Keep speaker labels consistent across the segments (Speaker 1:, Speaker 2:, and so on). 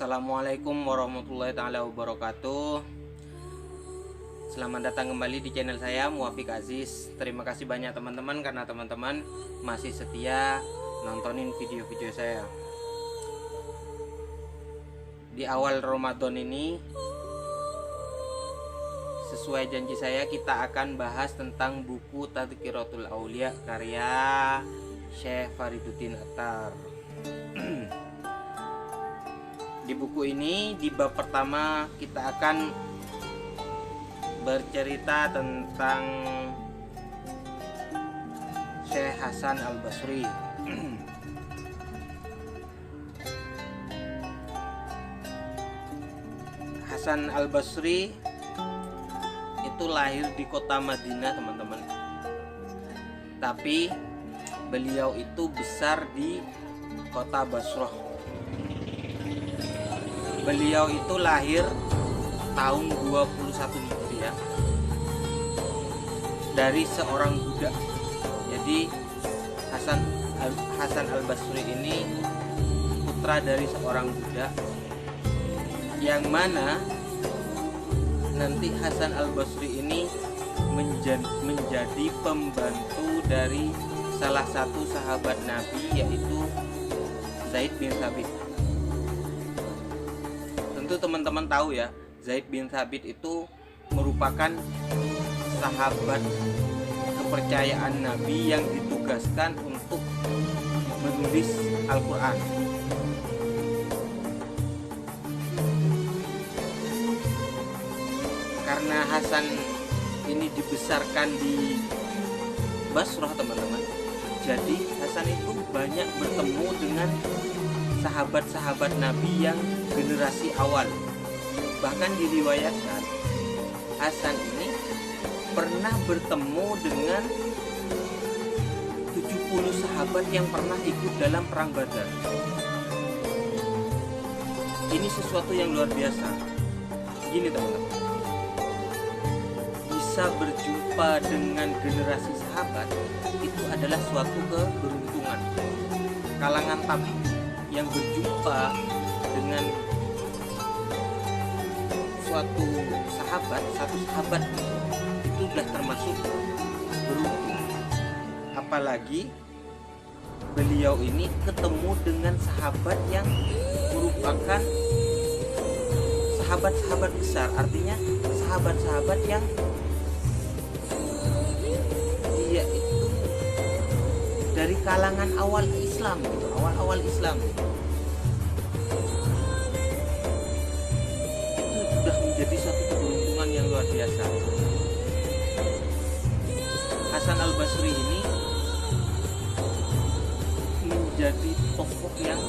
Speaker 1: Assalamualaikum warahmatullahi taala wabarakatuh. Selamat datang kembali di channel saya Muwafiq Aziz. Terima kasih banyak teman-teman karena teman-teman masih setia nontonin video-video saya. Di awal Ramadan ini, sesuai janji saya, kita akan bahas tentang buku Tadhkiratul Aulia karya Syekh Fariduddin Attar. Di buku ini, di bab pertama, kita akan bercerita tentang Syekh Hasan Al-Basri. Hasan Al-Basri itu lahir di kota Madinah, teman-teman. Tapi beliau itu besar di kota Basrah. Beliau itu lahir tahun 21 Hijriah dari seorang budak. Jadi Hasan Al-Basri ini putra dari seorang budak, yang mana nanti Hasan Al-Basri ini menjadi pembantu dari salah satu sahabat Nabi, yaitu Zaid bin Thabit. Tentu teman-teman tahu ya, Zaid bin Thabit itu merupakan sahabat kepercayaan Nabi yang ditugaskan untuk menulis Al-Quran. Karena Hasan ini dibesarkan di Basrah, teman-teman, jadi Hasan itu banyak bertemu dengan sahabat-sahabat Nabi yang generasi awal. Bahkan diriwayatkan Hasan ini pernah bertemu dengan 70 sahabat yang pernah ikut dalam perang Badar. Ini sesuatu yang luar biasa. Gini teman-teman, bisa berjumpa dengan generasi sahabat itu adalah suatu keberuntungan. Kalangan tabi yang berjumpa dengan satu sahabat itu sudah termasuk beruntung. Apalagi beliau ini ketemu dengan sahabat yang merupakan sahabat-sahabat besar, artinya sahabat-sahabat yang dia itu dari kalangan awal Islam gitu, awal Islam gitu. Itu sudah menjadi satu keberuntungan yang luar biasa. Hasan Al-Basri ini menjadi tokoh yang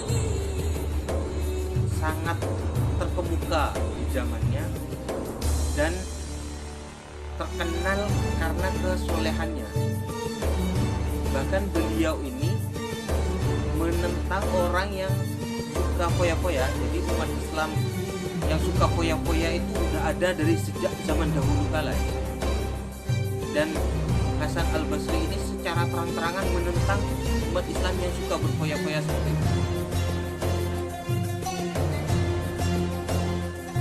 Speaker 1: sangat terkemuka di zamannya dan terkenal karena kesolehannya. Bahkan beliau ini menentang orang yang suka foya-foya. Jadi umat Islam yang suka foya-foya itu sudah ada dari sejak zaman dahulu kala. Dan Hasan Al-Basri ini secara terang-terangan menentang umat Islam yang suka berfoya-foya seperti itu.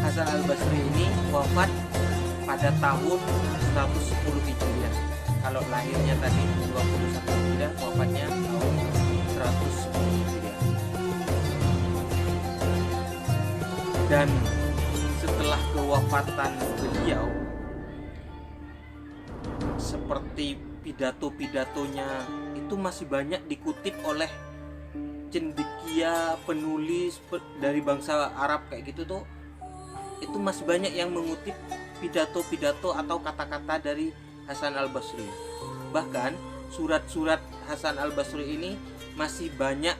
Speaker 1: Hasan Al-Basri ini wafat pada tahun 110 Hijriah. Kalau lahirnya tadi 21 Hijriah, wafatnya tahun 110 Hijriah. Dan setelah kewafatan beliau, seperti pidato-pidatonya itu masih banyak dikutip oleh cendekia penulis dari bangsa Arab kayak gitu tuh. Itu masih banyak yang mengutip pidato-pidato atau kata-kata dari Hasan Al-Basri. Bahkan surat-surat Hasan Al-Basri ini masih banyak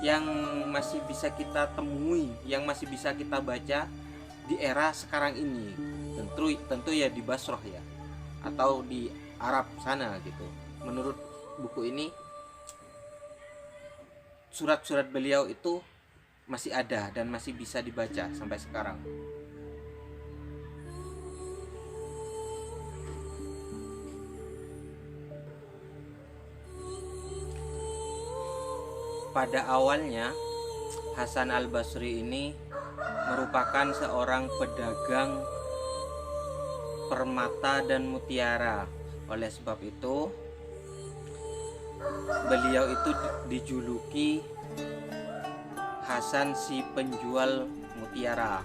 Speaker 1: yang masih bisa kita temui, yang masih bisa kita baca di era sekarang ini. Tentu ya di Basrah ya, atau di Arab sana gitu. Menurut buku ini, surat-surat beliau itu masih ada dan masih bisa dibaca sampai sekarang. Pada awalnya Hasan Al-Basri ini merupakan seorang pedagang permata dan mutiara. Oleh sebab itu beliau itu dijuluki Hasan si penjual mutiara.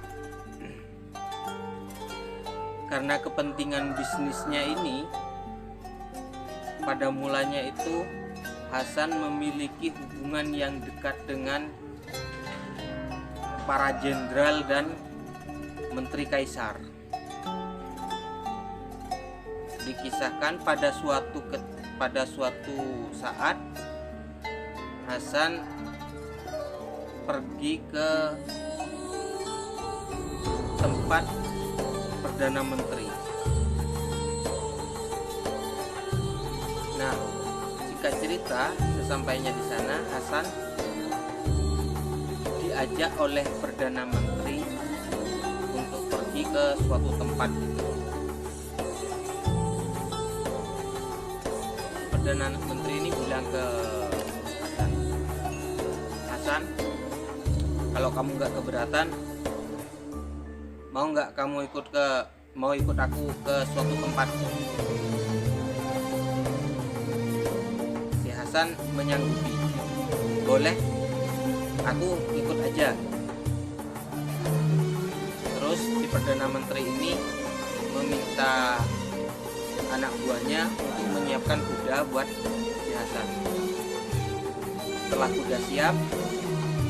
Speaker 1: Karena kepentingan bisnisnya ini, pada mulanya itu Hasan memiliki hubungan yang dekat dengan para jenderal dan menteri kaisar. Dikisahkan pada suatu saat Hasan pergi ke tempat Perdana Menteri. Nah, singkat cerita, sesampainya di sana Hasan diajak oleh Perdana Menteri untuk pergi ke suatu tempat gitu. Perdana Menteri ini bilang ke Hasan, Hasan, kalau kamu nggak keberatan, mau ikut aku ke suatu tempat. Si Hasan menyanggupi, boleh, aku ikut aja. Terus si Perdana Menteri ini meminta anak buahnya untuk menyiapkan kuda buat si Hasan. Setelah kuda siap,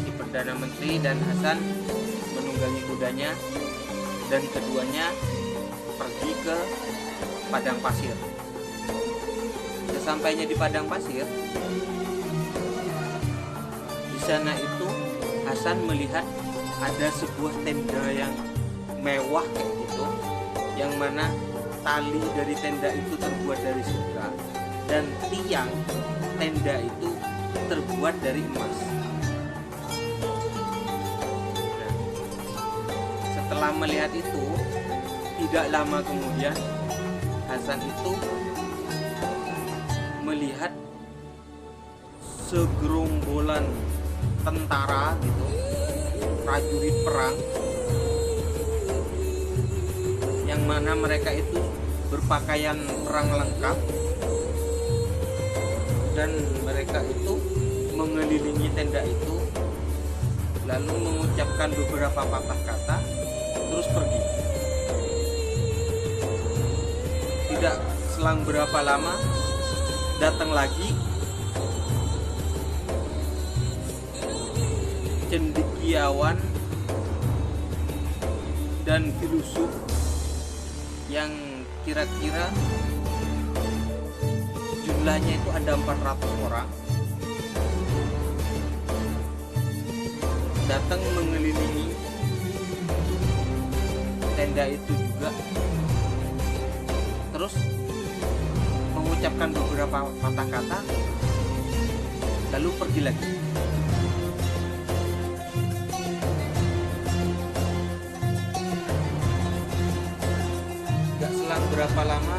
Speaker 1: si Perdana Menteri dan Hasan menunggangi kudanya dan keduanya pergi ke padang pasir. Sesampainya di padang pasir, di sana itu Hasan melihat ada sebuah tenda yang mewah kayak gitu, yang mana tali dari tenda itu terbuat dari sutra dan tiang tenda itu terbuat dari emas. Nah, setelah melihat itu, tidak lama kemudian Hasan itu melihat segerombolan tentara gitu, prajurit perang, yang mana mereka itu berpakaian perang lengkap dan mereka itu mengelilingi tenda itu, lalu mengucapkan beberapa patah kata terus pergi. Tidak selang berapa lama datang lagi cendekiawan dan filosof yang kira-kira jumlahnya itu ada 400 orang, datang mengelilingi tenda itu juga, terus mengucapkan beberapa patah kata lalu pergi lagi. Gak selang berapa lama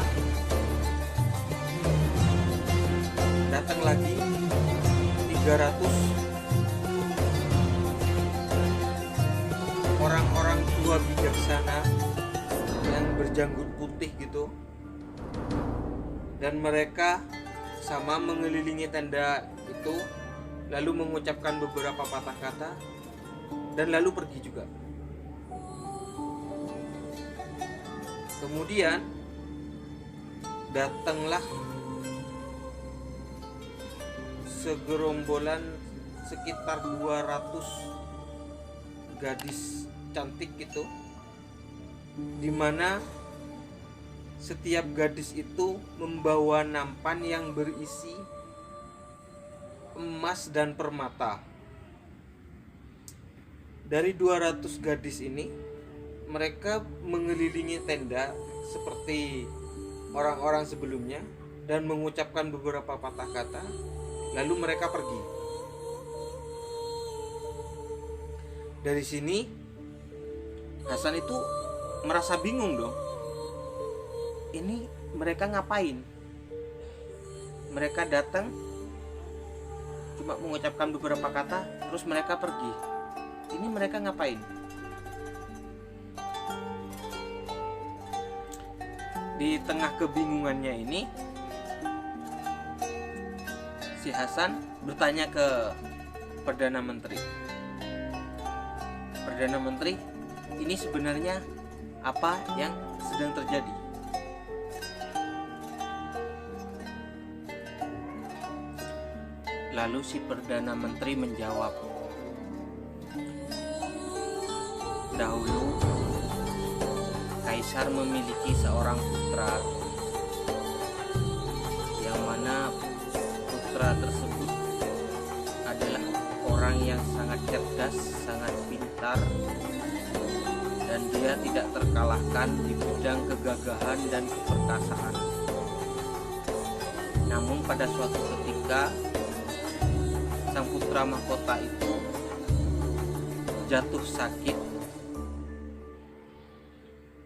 Speaker 1: datang lagi 300 orang-orang tua bijaksana yang berjanggut putih gitu, dan mereka sama mengelilingi tenda itu lalu mengucapkan beberapa patah kata dan lalu pergi juga. Kemudian datanglah segerombolan sekitar 200 gadis cantik gitu, dimana setiap gadis itu membawa nampan yang berisi emas dan permata. Dari 200 gadis ini, mereka mengelilingi tenda seperti orang-orang sebelumnya dan mengucapkan beberapa patah kata, lalu mereka pergi. Dari sini Hasan itu merasa bingung dong. Ini mereka ngapain? Mereka datang cuma mengucapkan beberapa kata terus mereka pergi. Ini mereka ngapain? Di tengah kebingungannya ini, si Hasan bertanya ke Perdana Menteri. Perdana Menteri, ini sebenarnya apa yang sedang terjadi? Lalu si Perdana Menteri menjawab, dahulu Kaisar memiliki seorang putra, yang mana putra tersebut adalah orang yang sangat cerdas, sangat pintar, dan dia tidak terkalahkan di bidang kegagahan dan keperkasaan. Namun pada suatu ketika sang putra mahkota itu jatuh sakit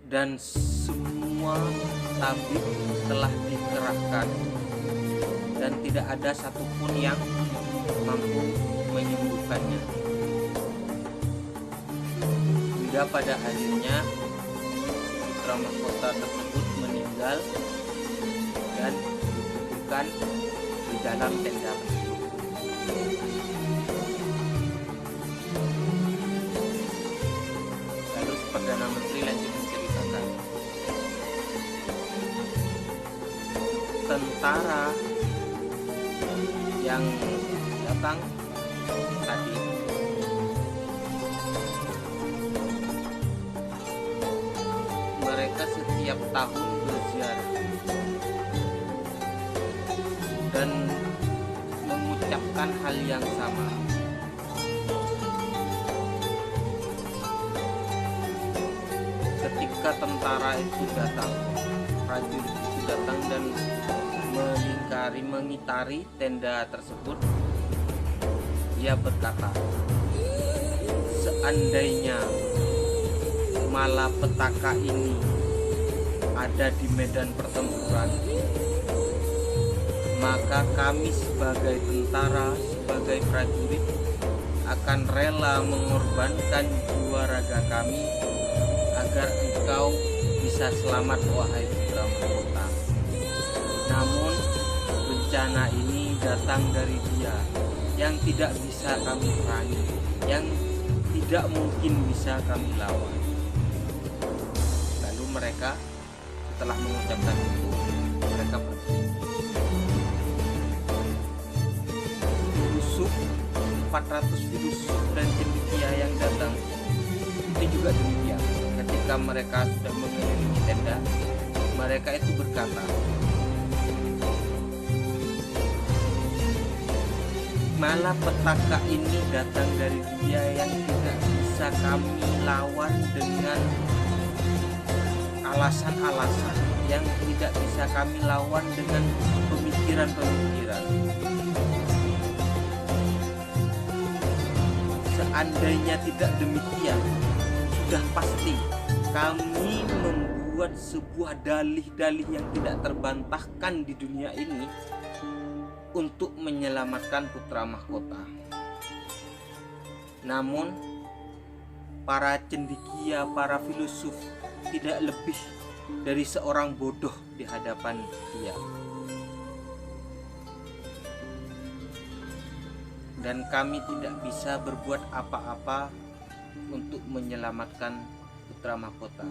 Speaker 1: dan semua tabib telah dikerahkan dan tidak ada satupun yang mampu menyembuhkannya. Hingga pada akhirnya putra mahkota tersebut meninggal dan dikuburkan di dalam tenda tersebut. Lalu Perdana Menteri lanjut menceritakan, tentara yang datang tadi mereka setiap tahun berziarah dan mengucapkan hal yang sama. Ketika tentara itu datang, prajurit itu datang dan mengitari tenda tersebut, dia berkata, seandainya malapetaka ini ada di medan pertempuran, maka kami sebagai tentara, sebagai prajurit akan rela mengorbankan jiwa raga kami agar engkau bisa selamat, wahai putra mahkota. Namun bencana ini datang dari dia yang tidak bisa kami perangi, yang tidak mungkin bisa kami lawan. Lalu mereka setelah mengucapkan itu, mereka pergi. Filosof, 400 filosof dan cendekia yang datang itu juga demikian. Ketika mereka sudah mengelilingi tenda, mereka itu berkata, malapetaka ini datang dari dia yang tidak bisa kami lawan dengan alasan-alasan, yang tidak bisa kami lawan dengan pemikiran-pemikiran. Seandainya tidak demikian, sudah pasti kami membuat sebuah dalih-dalih yang tidak terbantahkan di dunia ini untuk menyelamatkan putra mahkota. Namun para cendekia, para filosof tidak lebih dari seorang bodoh di hadapan dia. Dan kami tidak bisa berbuat apa-apa untuk menyelamatkan putra mahkota.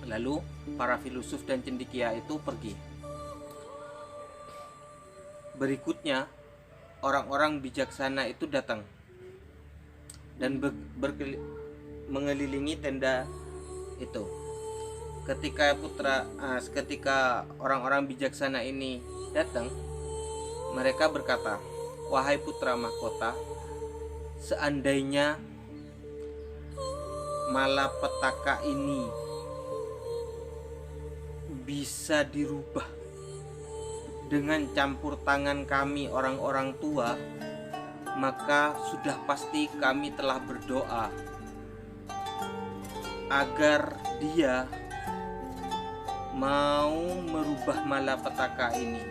Speaker 1: Lalu para filosof dan cendekia itu pergi. Berikutnya orang-orang bijaksana itu datang dan mengelilingi tenda itu. Ketika orang-orang bijaksana ini datang, mereka berkata, wahai putra mahkota, seandainya malapetaka ini bisa dirubah dengan campur tangan kami orang-orang tua, maka sudah pasti kami telah berdoa agar dia mau merubah malapetaka ini.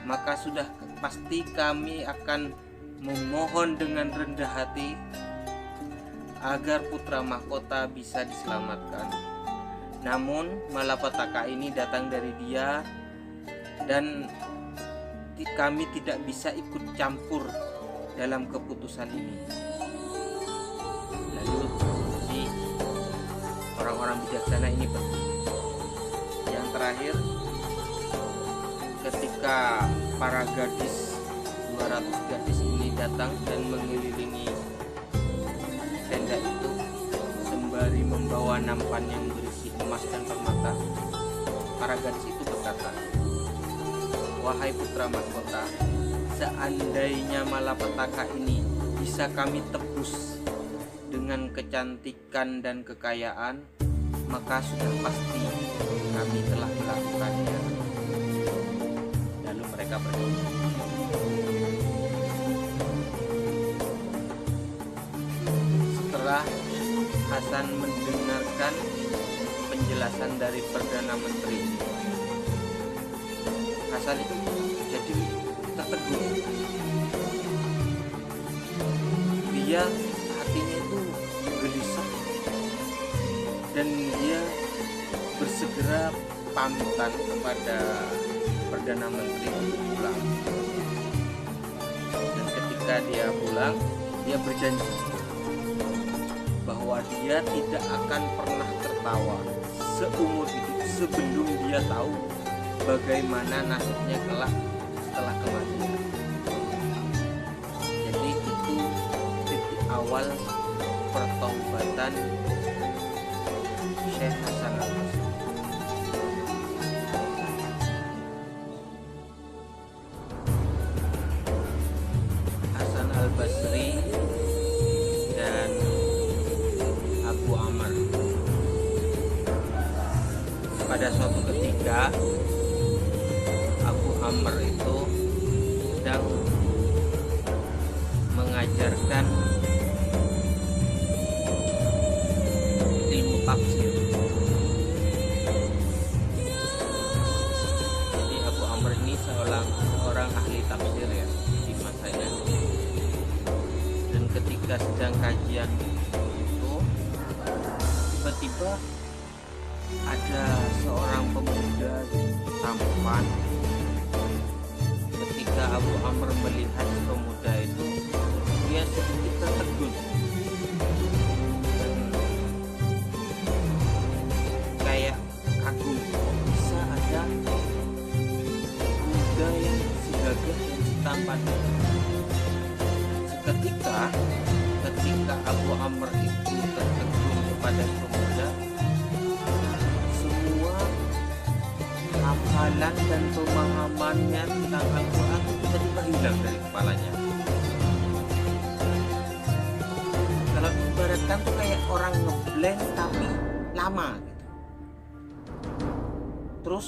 Speaker 1: Maka sudah pasti kami akan memohon dengan rendah hati agar putra mahkota bisa diselamatkan. Namun malapetaka ini datang dari dia dan kami tidak bisa ikut campur dalam keputusan ini. Lalu si orang-orang bijaksana ini pergi. Yang terakhir, ketika para gadis 200 gadis ini datang dan mengelilingi tenda itu sembari membawa nampan yang berisi emas dan permata, para gadis itu berkata, "Wahai putra mahkota, seandainya malapetaka ini bisa kami tebus dengan kecantikan dan kekayaan, maka sudah pasti kami telah melakukannya." Lalu mereka pergi. Setelah Hasan mendengarkan penjelasan dari Perdana Menteri, Hasan itu jadi tertegun. Dia hatinya itu gelisah dan dia bersegera pamitan kepada Perdana Menteri untuk pulang. Dan ketika dia pulang, dia berjanji bahwa dia tidak akan pernah tertawa seumur hidup sebelum dia tahu bagaimana nasibnya kelak setelah kematian. Jadi itu titik awal pertaubatan Syekh Hasan Al-Basri. Hasan Al-Basri dan Abu Amr pada suatu ketika, Abu Amr itu sedang mengajarkan ilmu tafsir. Jadi Abu Amr ini seorang ahli tafsir ya di masanya. Dan ketika sedang kajian itu, tiba-tiba ada seorang pemuda tampan. Ketika Abu Amr melihat pemuda itu, dia sedikit tertegun dan kayak kagum, kok bisa ada pemuda yang segagah dan setampan. Ketika Abu Amr itu tertegun kepada pemuda, semua hafalan dan pemahamannya tentang Al-Quran tiba-tiba hilang dari kepalanya. Kalau ibaratkan tuh kayak orang ngeblank tapi lama gitu. Terus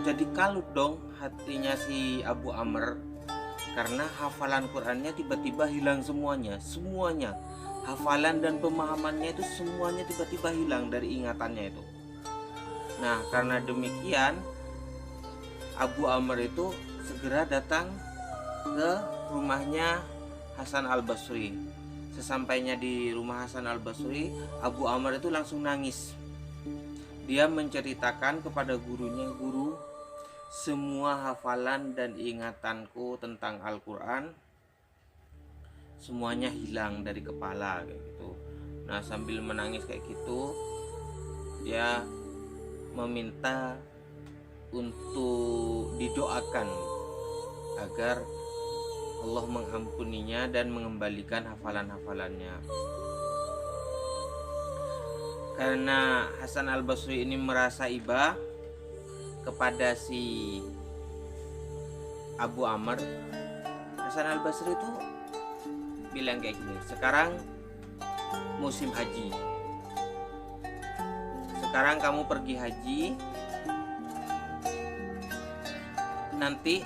Speaker 1: jadi kalut dong hatinya si Abu Amr, karena hafalan Qurannya tiba-tiba hilang semuanya. Hafalan dan pemahamannya itu semuanya tiba-tiba hilang dari ingatannya itu. Nah, karena demikian Abu Amr itu segera datang ke rumahnya Hasan Al-Basri. Sesampainya di rumah Hasan Al-Basri, Abu Amr itu langsung nangis. Dia menceritakan kepada gurunya, "Guru, semua hafalan dan ingatanku tentang Al-Quran semuanya hilang dari kepala," kayak gitu. Nah, sambil menangis kayak gitu, dia meminta untuk didoakan agar Allah mengampuninya dan mengembalikan hafalan-hafalannya. Karena Hasan Al-Basri ini merasa iba kepada si Abu Amr, Hasan Al-Basri itu bilang kayak gini, "Sekarang musim haji. Sekarang kamu pergi haji. Nanti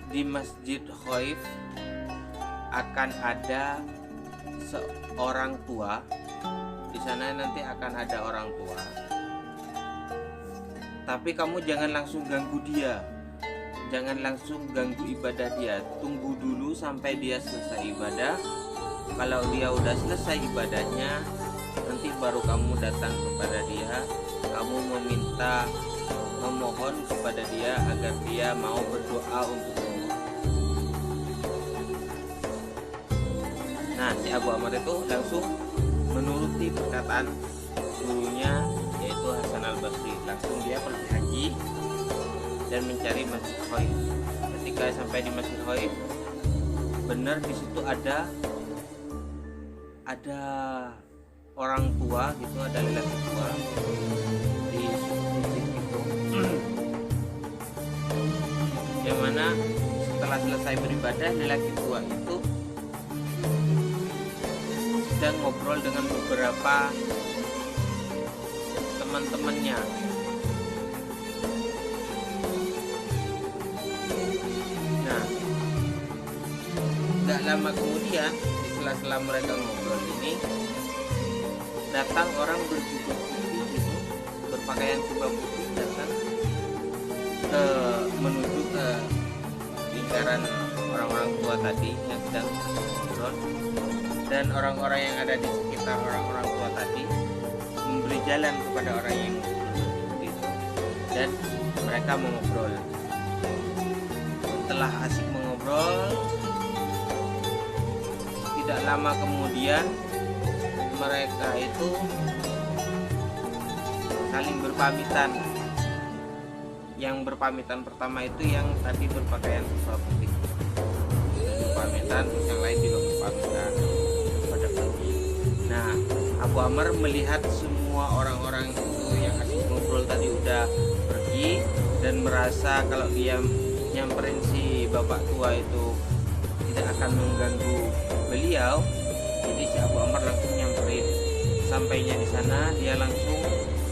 Speaker 1: di Masjid Khaif akan ada seorang tua. Di sana nanti akan ada orang tua. Tapi kamu jangan langsung ganggu dia. Jangan langsung ganggu ibadah dia. Tunggu dulu sampai dia selesai ibadah. Kalau dia udah selesai ibadahnya, nanti baru kamu datang kepada dia, kamu memohon kepada dia agar dia mau berdoa untukmu. Nah, si Abu Amr itu langsung menuruti perkataan gurunya, yaitu Hasan al-Basri. Langsung dia pergi haji dan mencari Masjid Khaif. Ketika sampai di Masjid Khaif, benar di situ ada orang tua gitu, ada lelaki tua di masjid itu, yang mana setelah selesai beribadah, lelaki tua itu sedang ngobrol dengan beberapa teman-temannya. Nah, gak lama kemudian, di sela-sela mereka ngobrol ini, datang orang berjubah putih gitu, berpakaian jubah putih, datang menuju ke lingkaran orang-orang tua tadi yang sedang ngobrol, dan orang-orang yang ada di sekitar orang-orang tua tadi memberi jalan kepada orang yang itu, dan mereka mengobrol. Setelah asik mengobrol, tidak lama kemudian mereka itu saling berpamitan. Yang berpamitan pertama itu yang tadi berpakaian jubah putih, berpamitan, terus yang lain juga berpamitan pada pergi. Nah, Abu Amr melihat semua orang-orang itu yang asik ngobrol tadi udah pergi, dan merasa kalau dia nyamperin si bapak tua itu tidak akan mengganggu beliau. Jadi si Abu Amr langsung nyamperin. Sampainya di sana, dia langsung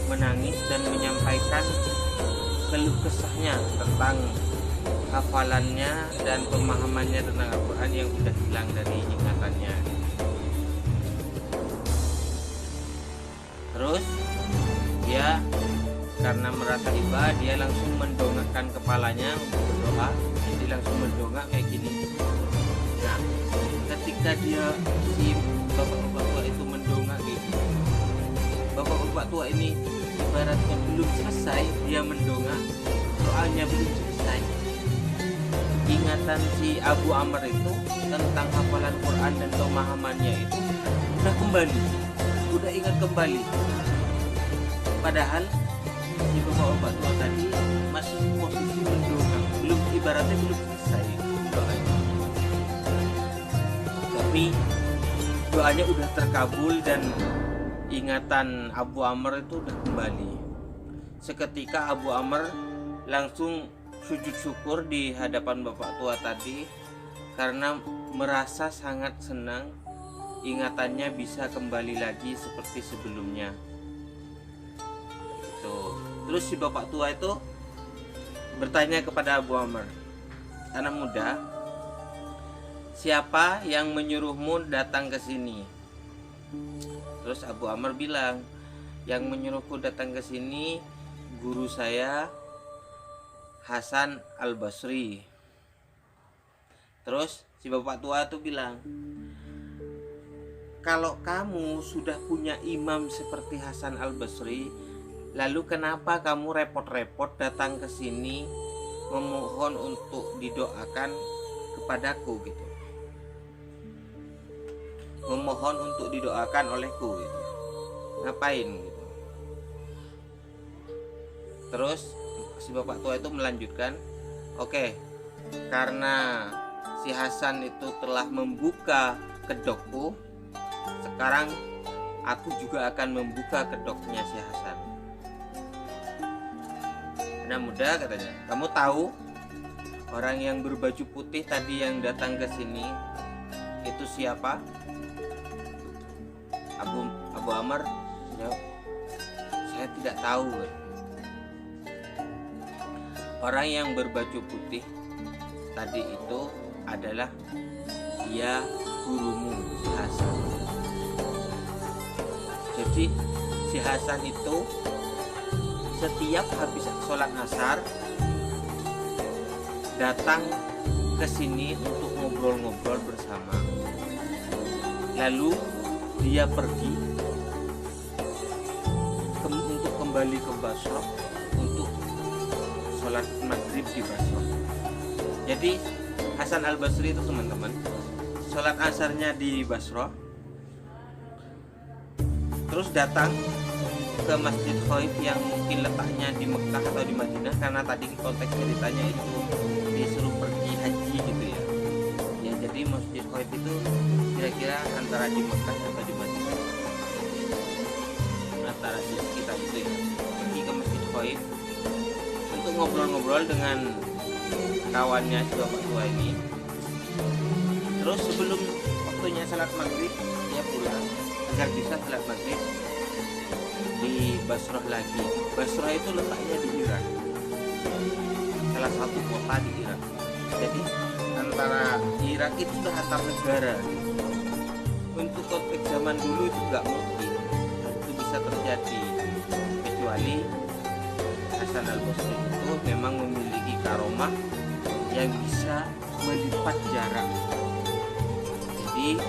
Speaker 1: menangis dan menyampaikan keluh kesahnya tentang hafalannya dan pemahamannya tentang Al-Quran yang sudah hilang dari ingatannya. Terus dia karena merasa iba, dia langsung mendongakkan kepalanya untuk berdoa. Jadi langsung mendongak kayak gini. Nah, ketika si bapak-bapak tua itu mendongak gitu, bapak-bapak tua ini ibaratnya belum selesai dia mendongak, doanya belum selesai, ingatan si Abu Amr itu tentang hafalan Quran dan pemahamannya itu udah ingat kembali. Padahal si bapak-bapak tua tadi masih posisi mendongak, ibaratnya belum selesai doanya. Tapi doanya udah terkabul dan ingatan Abu Amr itu udah kembali. Seketika Abu Amr langsung sujud syukur di hadapan bapak tua tadi karena merasa sangat senang ingatannya bisa kembali lagi seperti sebelumnya. Terus si bapak tua itu bertanya kepada Abu Amr, "Anak muda, siapa yang menyuruhmu datang ke sini?" Terus Abu Amr bilang, "Yang menyuruhku datang ke sini guru saya Hasan al-Basri." Terus si bapak tua itu bilang, "Kalau kamu sudah punya imam seperti Hasan al-Basri, lalu kenapa kamu repot-repot datang ke sini memohon untuk didoakan kepadaku gitu? Memohon untuk didoakan olehku gitu. Ngapain gitu?" Terus si bapak tua itu melanjutkan, "Oke, karena si Hasan itu telah membuka kedokku, sekarang aku juga akan membuka kedoknya si Hasan." Anak muda, katanya, "Kamu tahu orang yang berbaju putih tadi yang datang ke sini itu siapa?" Abu Amr jawab, "Saya tidak tahu." Orang yang berbaju putih tadi itu adalah dia gurumu, si Hasan. Jadi si Hasan itu setiap habis sholat asar datang ke sini untuk ngobrol-ngobrol bersama. Lalu dia pergi kembali ke Basrah untuk sholat maghrib di Basrah. Jadi Hasan al-Basri itu teman-teman sholat asarnya di Basrah, terus datang ke Masjid Khaif yang mungkin letaknya di Mekah atau di Madinah, karena tadi konteks ceritanya itu disuruh pergi haji gitu ya. Ya jadi Masjid Khaif itu kira-kira antara di Mekah atau di Madinah, antara di sekitar itu ya. Pergi ke Masjid Khaif untuk ngobrol-ngobrol dengan kawannya si bapak tua ini. Terus sebelum waktunya salat maghrib dia pulang agar bisa salat maghrib di Basrah lagi. Basrah itu letaknya di Irak, salah satu kota di Irak. Jadi antara Irak itu sudah antar negara. Untuk konteks zaman dulu itu nggak mungkin itu bisa terjadi, kecuali Hasan al-Basri itu memang memiliki karomah yang bisa melipat jarak. Jadi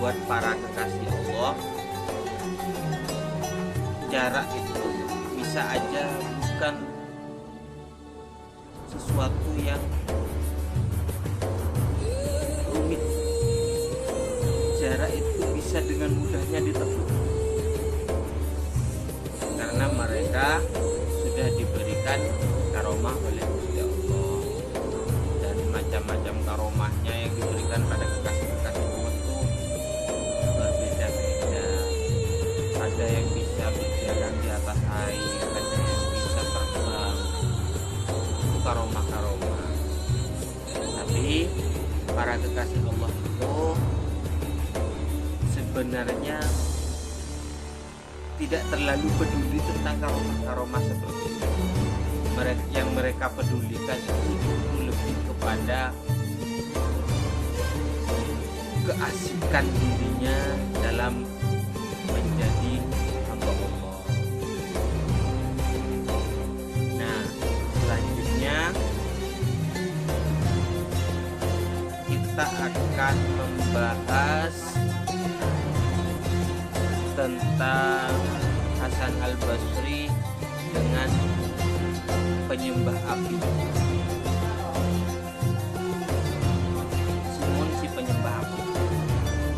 Speaker 1: buat para kekasih Allah, jarak itu bisa aja bukan sesuatu yang rumit. Jarak itu bisa dengan mudahnya ditempuh karena mereka sudah diberikan karomah oleh Gusti Allah. Dan macam-macam karomahnya yang diberikan pada kekasih-kekasih Allah itu berbeda-beda. Ada yang bisa berjalan di atas air, ada yang bisa terbang. Itu karomah-karomah. Tapi para kekasih Allah itu sebenarnya tidak terlalu peduli tentang karomah seperti itu. Yang mereka pedulikan itu lebih kepada keasikan dirinya dalam menjadi hamba Allah. Nah, selanjutnya kita akan membahas tentang Hasan al-Basri dengan penyembah api. Simon si penyembah api.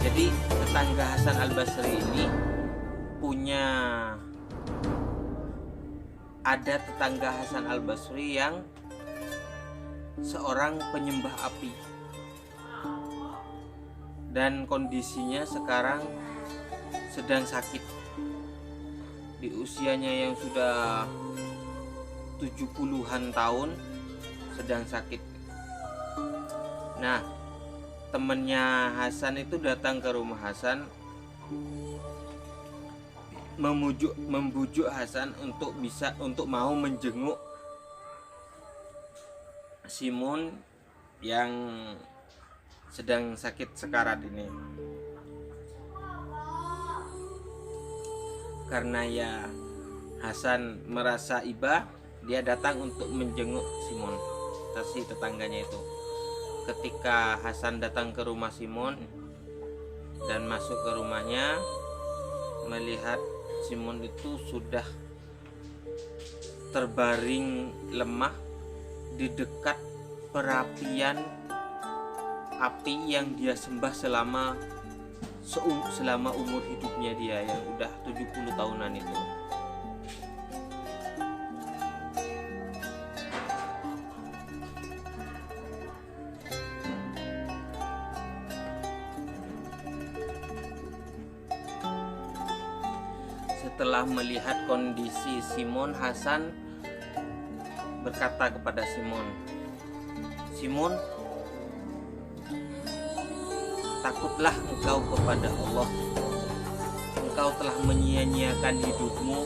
Speaker 1: Jadi tetangga Hasan al-Basri ini ada tetangga Hasan al-Basri yang seorang penyembah api, dan kondisinya sekarang sedang sakit di usianya yang sudah 70-an tahun, sedang sakit. Nah, temannya Hasan itu datang ke rumah Hasan, membujuk Hasan untuk mau menjenguk Simon yang sedang sakit sekarat ini. Karena ya Hasan merasa iba, dia datang untuk menjenguk Simon, si tetangganya itu. Ketika Hasan datang ke rumah Simon dan masuk ke rumahnya, melihat Simon itu sudah terbaring lemah di dekat perapian api yang dia sembah selama umur hidupnya dia yang udah 70 tahunan itu. Setelah melihat kondisi Simon, Hasan berkata kepada Simon, "Simon, takutlah engkau kepada Allah. Engkau telah menyia-nyiakan hidupmu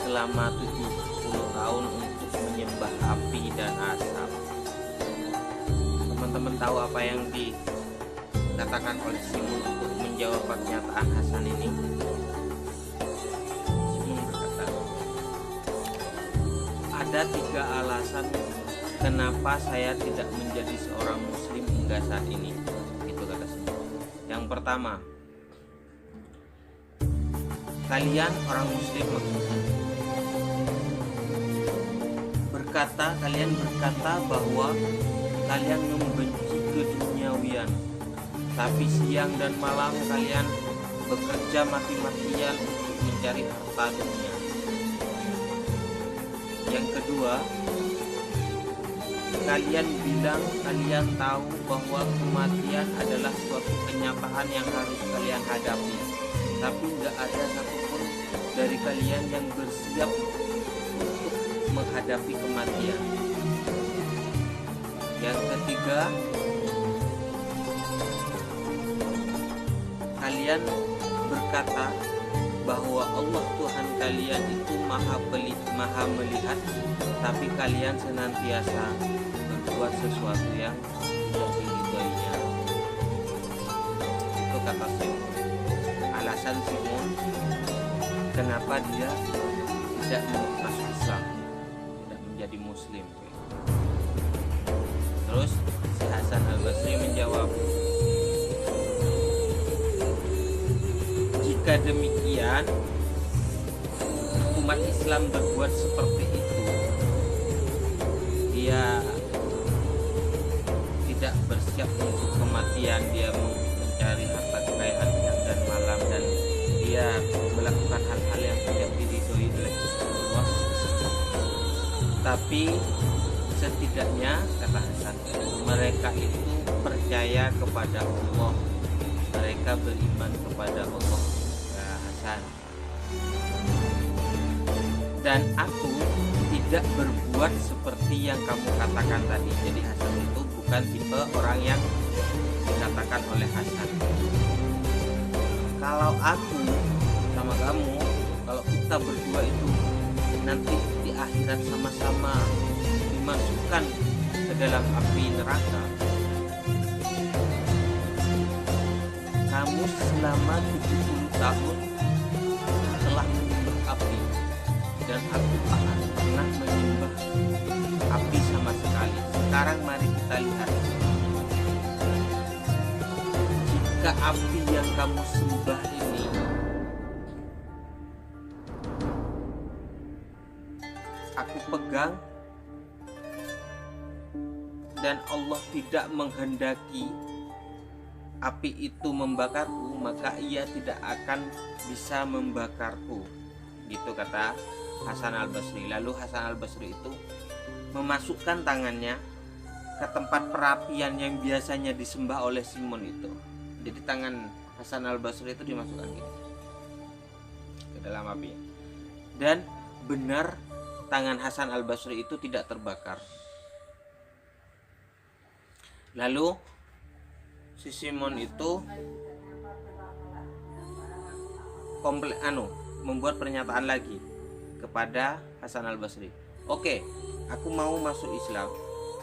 Speaker 1: selama 70 tahun untuk menyembah api dan asap." Teman-teman tahu apa yang dikatakan oleh Simon untuk menjawab pernyataan Hasan ini? Simon berkata, "Ada 3 alasan kenapa saya tidak menjadi seorang muslim hingga saat ini." Itu kata Simon. Yang pertama, kalian orang muslim maksudnya kalian berkata bahwa kalian membenci keduniawian, tapi siang dan malam kalian bekerja mati-matian untuk mencari harta dunia. Yang kedua, kalian bilang kalian tahu bahwa kematian adalah suatu kenyataan yang harus kalian hadapi, tapi nggak ada satupun dari kalian yang bersiap untuk menghadapi kematian. Yang ketiga, kalian berkata bahwa Allah Tuhan kalian itu maha melihat, tapi kalian senantiasa berbuat sesuatu yang tidak diridhoinya. Itu kata Simon. Alasan Simon kenapa dia tidak masuk Islam, tidak menjadi Muslim. Terus si Hasan Al-Basri menjawab, jika demikian umat Islam berbuat seperti itu, dia tidak bersiap untuk kematian, dia mencari harta kekayaan siang dan malam, dan dia melakukan hal-hal yang tidak diridhoi oleh Allah. Tapi setidaknya, kata Hasan, mereka itu percaya kepada Allah, mereka beriman kepada Allah. Hasan, dan aku tidak berbuat seperti yang kamu katakan tadi. Jadi Hasan itu bukan tipe orang yang dikatakan oleh Hasan. Kalau aku sama kamu, kalau kita berdua itu nanti di akhirat sama-sama dimasukkan ke dalam api neraka, kamu selama 70 tahun telah menyembah api, dan aku tak pernah menyembah api sama sekali. Sekarang mari kita lihat, jika api yang kamu sembah ini aku pegang dan Allah tidak menghendaki api itu membakarku, maka ia tidak akan bisa membakarku. Gitu kata Hasan Al-Basri. Lalu Hasan Al-Basri itu memasukkan tangannya ke tempat perapian yang biasanya disembah oleh Simon itu. Jadi tangan Hasan Al-Basri itu dimasukkan gitu ke dalam api. Dan benar tangan Hasan Al-Basri itu tidak terbakar. Lalu si Simon itu membuat pernyataan lagi kepada Hasan Al-Basri. Oke, aku mau masuk Islam,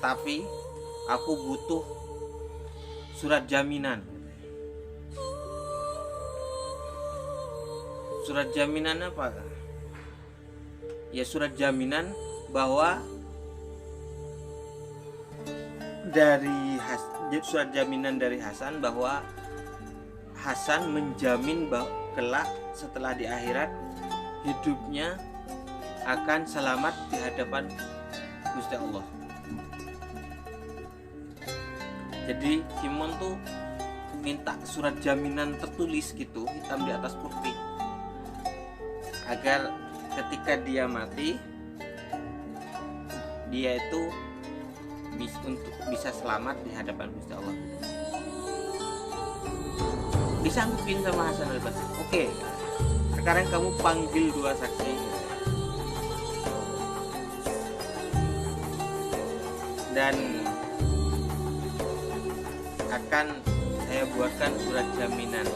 Speaker 1: tapi aku butuh surat jaminan. Surat jaminan apa? Ya, surat jaminan bahwa surat jaminan dari Hasan bahwa Hasan menjamin bahwa kelak setelah di akhirat hidupnya akan selamat di hadapan Gusti Allah. Jadi Simon tuh minta surat jaminan tertulis gitu, hitam di atas putih, agar ketika dia mati dia itu untuk bisa selamat di hadapan Gusti Allah. Disanggupin sama Hasan Al-Basri. Oke, sekarang kamu panggil dua saksi dan akan saya buatkan surat jaminan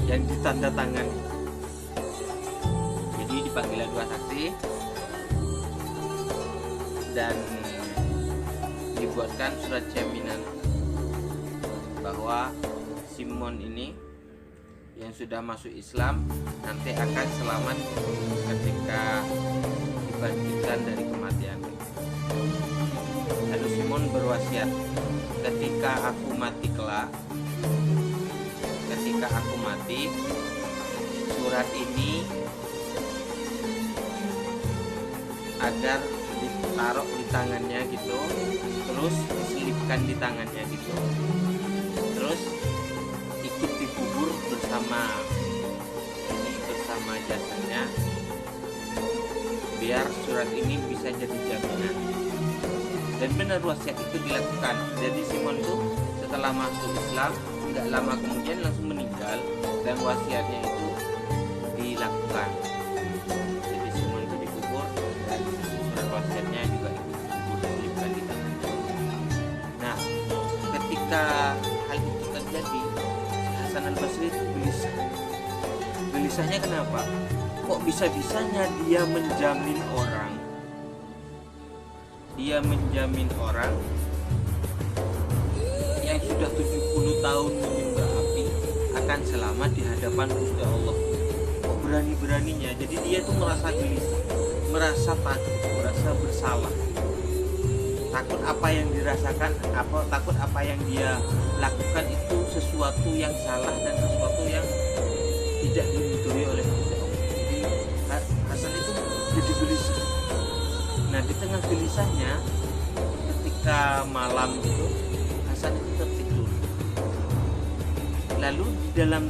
Speaker 1: yang ditandatangani. Jadi dipanggil dua saksi dan dibuatkan surat jaminan bahwa Simon ini yang sudah masuk Islam nanti akan selamat ketika dibangkitkan dari kematian. Lalu Simon berwasiat, ketika aku mati kelak, ketika aku mati, surat ini agar ditaruh di tangannya gitu, terus diselipkan di tangannya gitu, terus ikut dikubur bersama jasadnya, biar surat ini bisa jadi jaminan. Dan benar wasiat itu dilakukan. Jadi Simon tuh setelah masuk Islam tidak lama kemudian langsung meninggal, dan wasiatnya itu dilakukan. Jadi Simon itu dikubur dan surat wasiatnya juga dikubur, diselipkan di tangannya. Nah, ketika hal itu terjadi, Hasan al-Basri itu gelisah. Gelisahnya kenapa? Kok bisa-bisanya dia menjamin orang yang sudah 70 tahun menyembah api akan selamat di hadapan Gusti Allah. Kok berani-beraninya? Jadi dia tuh merasa gelisah, merasa takut, merasa bersalah. Takut apa yang dirasakan, takut apa yang dia lakukan itu sesuatu yang salah dan sesuatu yang tidak diridhoi oleh Gusti Allah. Jadi Hasan itu jadi gelisah. Nah, di tengah gelisahnya, ketika malam itu Hasan itu tertidur. Lalu di dalam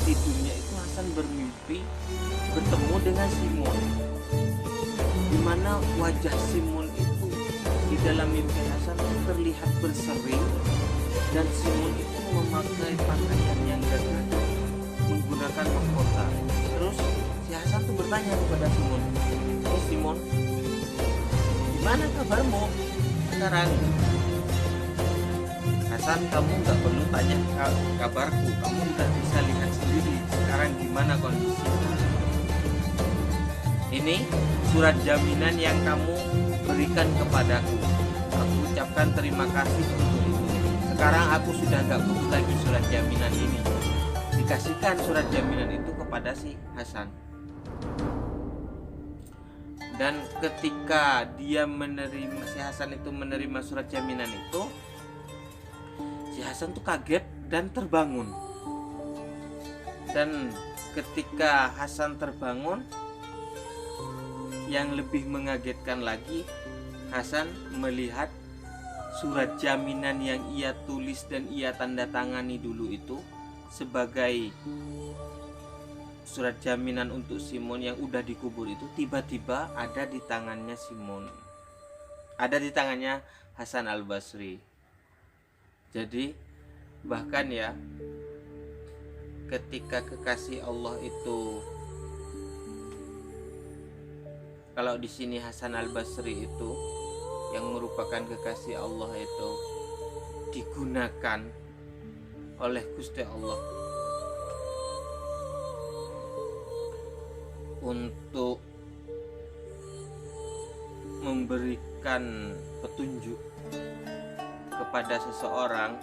Speaker 1: tidurnya itu Hasan bermimpi bertemu dengan Simon, di mana wajah Simon itu di dalam mimpi Hasan terlihat berseri, dan Simon itu memakai pakaian yang gagah, menggunakan mahkota. Terus si Hasan tuh bertanya kepada Simon, Simon, gimana kabarmu sekarang? Hasan, kamu nggak perlu tanya kabarku, kamu udah bisa lihat sendiri sekarang gimana kondisinya. Ini surat jaminan yang kamu berikan kepadaku. Aku ucapkan terima kasih untuk itu. Sekarang aku sudah nggak butuh lagi surat jaminan ini. Dikasihkan surat jaminan itu kepada si Hasan. Dan ketika si Hasan itu menerima surat jaminan itu, si Hasan tuh kaget dan terbangun. Dan ketika Hasan terbangun, yang lebih mengagetkan lagi, Hasan melihat surat jaminan yang ia tulis dan ia tanda tangani dulu itu sebagai surat jaminan untuk Simon yang udah dikubur itu tiba-tiba ada di tangannya Simon, ada di tangannya Hasan al-Basri. Jadi bahkan ya, ketika kekasih Allah itu, kalau di sini Hasan al-Basri itu yang merupakan kekasih Allah itu digunakan oleh Gusti Allah untuk memberikan petunjuk kepada seseorang,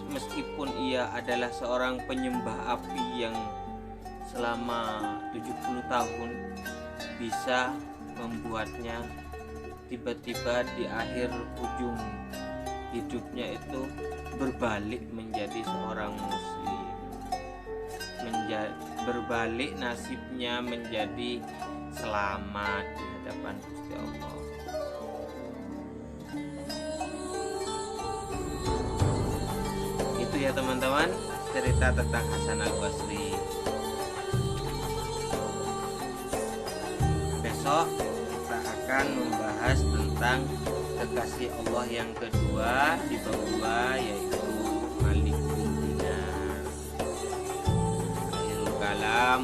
Speaker 1: meskipun ia adalah seorang penyembah api yang selama 70 tahun, bisa membuatnya tiba-tiba di akhir ujung hidupnya itu berbalik menjadi seorang muslim, berbalik nasibnya menjadi selamat di hadapan Gusti Allah. Itu ya teman-teman, cerita tentang Hasan al-Basri. Besok kita akan membahas tentang kekasih Allah yang kedua di bab 2, yaitu Malik bin Dinar. Akhirul kalam.